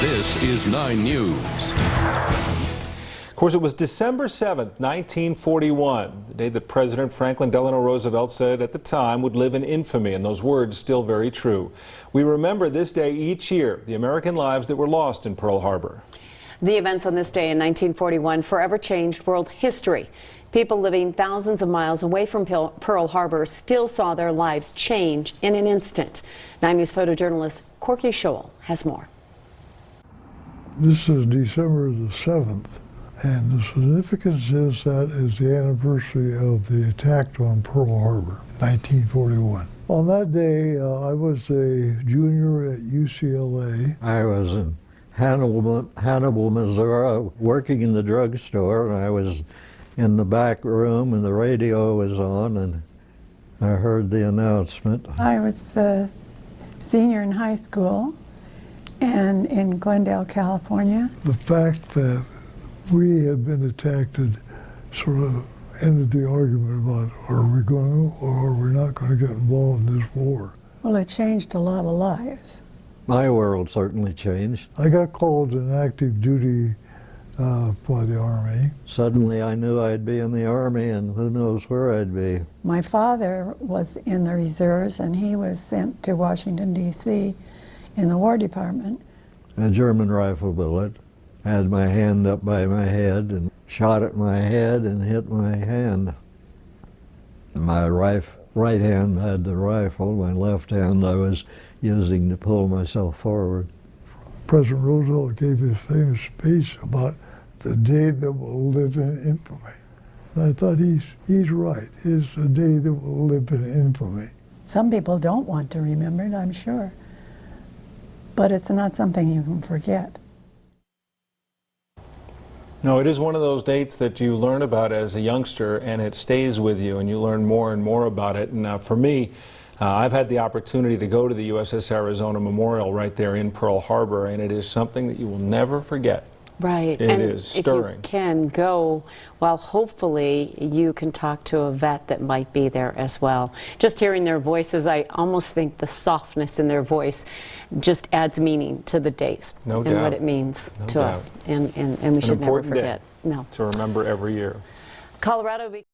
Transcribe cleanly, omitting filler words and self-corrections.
This is 9 News. Of course, it was December 7th, 1941, the day that President Franklin Delano Roosevelt said at the time would live in infamy, and those words still very true. We remember this day each year, the American lives that were lost in Pearl Harbor. The events on this day in 1941 forever changed world history. People living thousands of miles away from Pearl Harbor still saw their lives change in an instant. 9 News photojournalist Corky Scholl has more. This is December the 7th. And the significance is that is the anniversary of the attack on Pearl Harbor, 1941. On that day, I was a junior at UCLA. I was in Hannibal, Missouri, working in the drugstore, and I was in the back room, and the radio was on, and I heard the announcement. I was a senior in high school and in Glendale, California. The fact that we had been attacked had sort of ended the argument about are we going to or are we not going to get involved in this war. Well, it changed a lot of lives. My world certainly changed. I got called in active duty by the Army. Suddenly I knew I'd be in the Army, and who knows where I'd be. My father was in the reserves, and he was sent to Washington, D.C. in the War Department. A German rifle bullet had my hand up by my head and shot at my head and hit my hand. My right hand had the rifle, my left hand I was using to pull myself forward. President Roosevelt gave his famous speech about the day that will live in infamy. And I thought he's right. It's a day that will live in infamy. Some people don't want to remember it, I'm sure. But it's not something you can forget. No, it is one of those dates that you learn about as a youngster, and it stays with you, and you learn more and more about it. And for me, I've had the opportunity to go to the USS Arizona Memorial right there in Pearl Harbor, and it is something that you will never forget. Right. It is stirring. If you can go, well, hopefully you can talk to a vet that might be there as well. Just hearing their voices, I almost think the softness in their voice just adds meaning to the days and what it means to us. And we should never forget. No. To remember every year. Colorado.